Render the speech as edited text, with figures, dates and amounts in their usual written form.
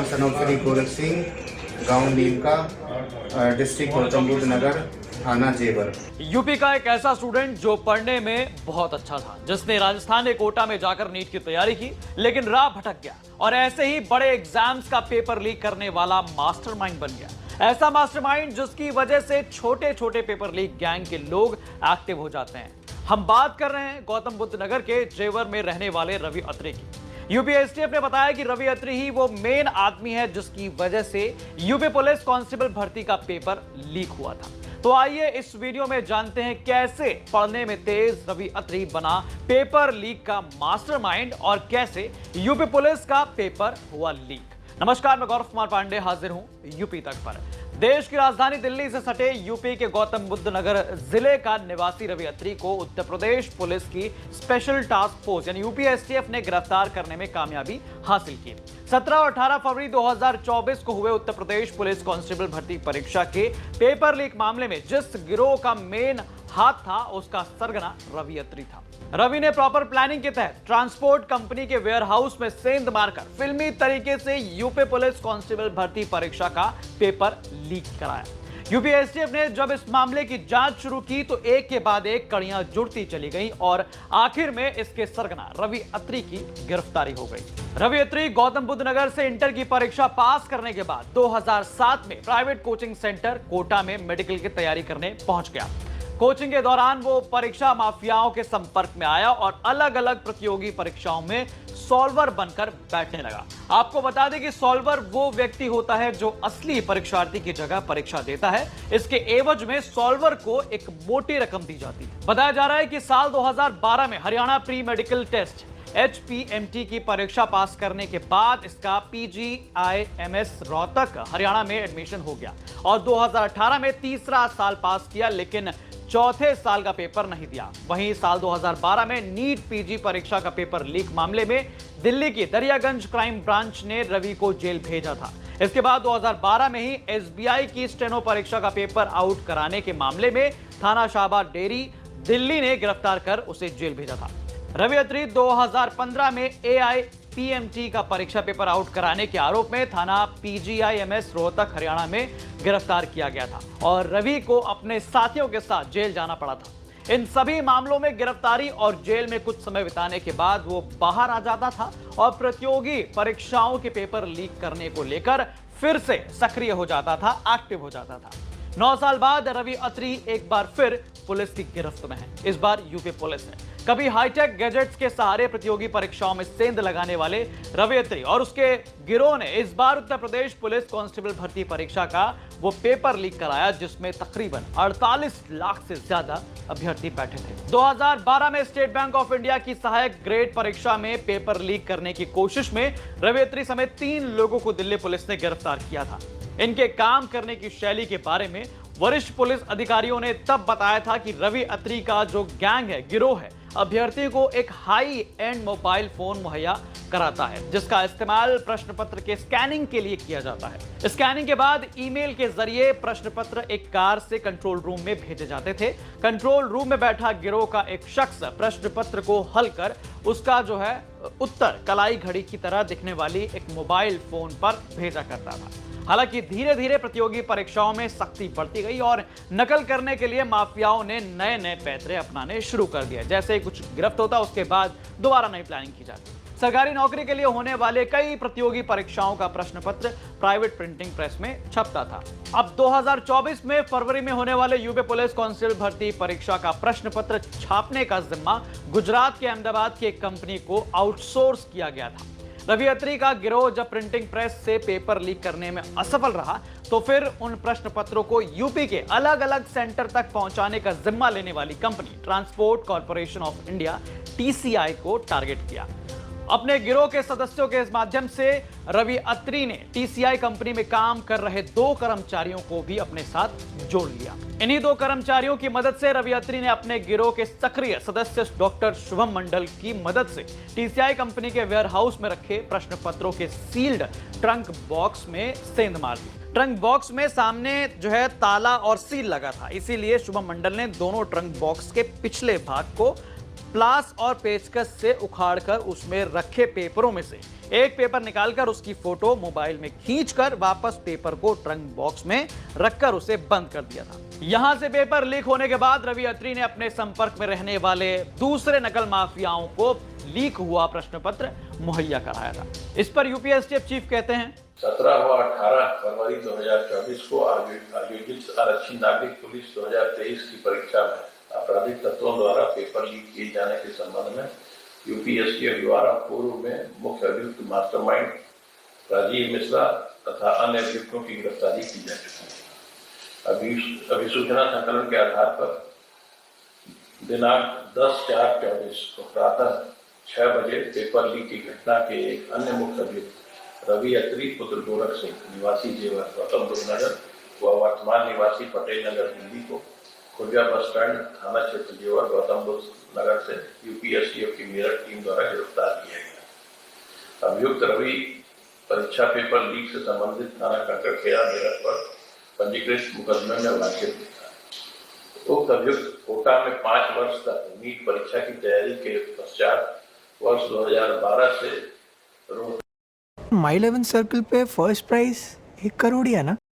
नाम सनोज श्री गोरख सिंह, गांव नीम का, डिस्ट्रिक्ट गौतम बुद्ध नगर, थाना जेवर। यूपी का एक ऐसा स्टूडेंट जो पढ़ने में बहुत अच्छा था, जिसने राजस्थान के कोटा में जाकर नीट की तैयारी की, लेकिन राह भटक गया और ऐसे ही बड़े एग्जाम्स का पेपर लीक करने वाला मास्टरमाइंड बन गया। ऐसा मास्टरमाइंड जिसकी वजह से छोटे छोटे पेपर लीक गैंग के लोग एक्टिव हो जाते हैं। हम बात कर रहे हैं गौतम बुद्ध नगर के जेवर में रहने वाले रवि अत्री की। यूपी एसटीएफ ने बताया कि रवि अत्री ही वो मेन आदमी है जिसकी वजह से यूपी पुलिस कांस्टेबल भर्ती का पेपर लीक हुआ था। तो आइए इस वीडियो में जानते हैं कैसे पढ़ने में तेज रवि अत्री बना पेपर लीक का मास्टरमाइंड और कैसे यूपी पुलिस का पेपर हुआ लीक। नमस्कार, मैं गौरव कुमार पांडे हाजिर हूं यूपी तक पर। देश की राजधानी दिल्ली से सटे यूपी के गौतम बुद्ध नगर जिले का निवासी रवि अत्री को उत्तर प्रदेश पुलिस की स्पेशल टास्क फोर्स यानी यूपी एसटीएफ ने गिरफ्तार करने में कामयाबी हासिल की। 17 और 18 फरवरी 2024 को हुए उत्तर प्रदेश पुलिस कांस्टेबल भर्ती परीक्षा के पेपर लीक मामले में जिस गिरोह का मेन हाथ था उसका सरगना रवि अत्री था। रवि ने प्रॉपर प्लानिंग के तहत ट्रांसपोर्ट कंपनी के वेयरहाउस में सेंध मारकर फिल्मी तरीके से यूपी पुलिस कांस्टेबल भर्ती परीक्षा का पेपर लीक कराया। यूपी एसटीएफ ने जब इस मामले की जांच शुरू की तो एक के बाद एक कड़ियां जुड़ती चली गईं और आखिर में इसके सरगना रवि अत्री की गिरफ्तारी हो गई। रवि अत्री गौतम बुद्ध नगर से इंटर की परीक्षा पास करने के बाद 2007 में प्राइवेट कोचिंग सेंटर कोटा में मेडिकल की तैयारी करने पहुंच गया। कोचिंग के दौरान वो परीक्षा माफियाओं के संपर्क में आया और अलग अलग प्रतियोगी परीक्षाओं में सॉल्वर बनकर बैठने लगा। आपको बता दें कि सॉल्वर वो व्यक्ति होता है जो असली परीक्षार्थी की जगह परीक्षा देता है। इसके एवज में सॉल्वर को एक मोटी रकम दी जाती है। बताया जा रहा है कि साल 2012 में Haryana pre medical test HPMT की परीक्षा पास करने के बाद इसका PGIMS रोहतक हरियाणा में एडमिशन हो गया और 2018 में तीसरा साल पास किया, लेकिन चौथे साल का पेपर नहीं दिया। वहीं साल 2012 में नीट PG परीक्षा का पेपर लीक मामले में दिल्ली की दरियागंज क्राइम ब्रांच ने रवि को जेल भेजा था। इसके बाद 2012 में ही SBI की स्टेनो परीक्षा का पेपर आउट कराने के मामले में थाना शाहबाद डेरी दिल्ली ने गिरफ्तार कर उसे जेल भेजा था। रवि अत्री 2015 में AIPMT का परीक्षा पेपर आउट कराने के आरोप में थाना PGIMS रोहतक हरियाणा में गिरफ्तार किया गया था और रवि को अपने साथियों के साथ जेल जाना पड़ा था। इन सभी मामलों में गिरफ्तारी और जेल में कुछ समय बिताने के बाद वो बाहर आ जाता था और प्रतियोगी परीक्षाओं के पेपर लीक करने को लेकर फिर से सक्रिय हो जाता था, एक्टिव हो जाता था। 9 साल बाद रवि अत्री एक बार फिर पुलिस की गिरफ्त में है। इस बार यूपी पुलिस है। कभी हाईटेक गैजेट्स के सहारे प्रतियोगी परीक्षाओं में सेंध लगाने वाले रवि अत्री और उसके गिरोह ने इस बार उत्तर प्रदेश पुलिस कांस्टेबल भर्ती परीक्षा का वो पेपर लीक कराया जिसमें तकरीबन 48 लाख से ज्यादा अभ्यर्थी बैठे थे। 2012 में स्टेट बैंक ऑफ इंडिया की सहायक ग्रेड परीक्षा में पेपर लीक करने की कोशिश में रवि अत्री समेत 3 लोगों को दिल्ली पुलिस ने गिरफ्तार किया था। इनके काम करने की शैली के बारे में वरिष्ठ पुलिस अधिकारियों ने तब बताया था कि रवि अत्री का जो गैंग है, गिरोह है, अभ्यर्थी को एक हाई एंड मोबाइल फोन मुहैया कराता है जिसका इस्तेमाल प्रश्न पत्र के स्कैनिंग के लिए किया जाता है। स्कैनिंग के बाद ईमेल के जरिए प्रश्न पत्र एक कार से कंट्रोल रूम में भेजे जाते थे। कंट्रोल रूम में बैठा गिरोह का एक शख्स प्रश्न पत्र को हल कर उसका जो है उत्तर कलाई घड़ी की तरह दिखने वाली एक मोबाइल फोन पर भेजा करता था। हालांकि धीरे धीरे प्रतियोगी परीक्षाओं में सख्ती बढ़ती गई और नकल करने के लिए माफियाओं ने नए नए पैतरे अपनाने शुरू कर दिए। जैसे ही कुछ गिरफ्त होता उसके बाद दोबारा नई प्लानिंग की जाती। सरकारी नौकरी के लिए होने वाले कई प्रतियोगी परीक्षाओं का प्रश्न पत्र प्राइवेट प्रिंटिंग प्रेस में छपता था। अब 2024 में फरवरी में होने वाले यूपी पुलिस कांस्टेबल भर्ती परीक्षा का प्रश्न पत्र छापने का जिम्मा गुजरात के अहमदाबाद की एक कंपनी को आउटसोर्स किया गया था। रवि अत्री का गिरोह जब प्रिंटिंग प्रेस से पेपर लीक करने में असफल रहा तो फिर उन प्रश्न पत्रों को यूपी के अलग अलग सेंटर तक पहुंचाने का जिम्मा लेने वाली company transport corporation of India TCI को टारगेट किया। अपने गिरोह के सदस्यों के इस माध्यम से रवि अत्री ने TCI कंपनी में काम कर रहे 2 कर्मचारियों को भी अपने साथ जोड़ लिया। इन्हीं 2 कर्मचारियों की मदद से रवि अत्री ने अपने गिरोह के सक्रिय सदस्य डॉक्टर शुभम मंडल की मदद से TCI कंपनी के वेयरहाउस में रखे प्रश्न पत्रों के सील्ड ट्रंक बॉक्स में सेंध मार दी। ट्रंक बॉक्स में सामने जो है ताला और सील लगा था, इसीलिए शुभम मंडल ने दोनों ट्रंक बॉक्स के पिछले भाग को प्लास और पेचकस से उखाड़कर उसमें रखे पेपरों में से एक पेपर निकालकर उसकी फोटो मोबाइल में खींचकर वापस पेपर को ट्रंक बॉक्स में रखकर उसे बंद कर दिया था। यहां से पेपर लीक होने के बाद रवि अत्री ने अपने संपर्क में रहने वाले दूसरे नकल माफियाओं को लीक हुआ प्रश्न पत्र मुहैया कराया था। इस पर यूपीएससीएफ चीफ कहते हैं, 17 व 18 फरवरी 2024 को आयोजित आरक्षी नागरिक पुलिस 2023 की परीक्षा में आपराधिक तत्वों द्वारा पेपर लीक किए जाने के संबंध में यूपीएससीएफ द्वारा पूर्व में मुख्य अभियुक्त मास्टरमाइंड राजीव मिश्रा तथा अन्य अभियुक्तों की गिरफ्तारी की जा चुकी है। अभिसूचना संकलन के आधार पर दिनांक 10/4/24 को प्रातः 6 बजे पेपर लीक की घटना के एक अन्य मुख्य अभियुक्त रवि अत्री पुत्र गोरख सिंह निवासी जेवर गौतम बुद्ध नगर व वर्तमान निवासी पटेल नगर दिल्ली को खुर्जा बस स्टैंड थाना क्षेत्र जेवर गौतम बुद्ध नगर से यूपीएससीएफ की मेरठ टीम द्वारा गिरफ्तार किया गया। अभियुक्त रवि परीक्षा पेपर लीक से संबंधित थाना कंकड़खेड़ा मेरठ पर पंजीकृत मुकदमे में वांछित था। उक्त अभियुक्त कोटा में 5 वर्ष तक नीट परीक्षा की तैयारी के पश्चात वर्ष 2012 से माई 11 सर्कल पे फर्स्ट प्राइज 1 करोड़ ही है ना।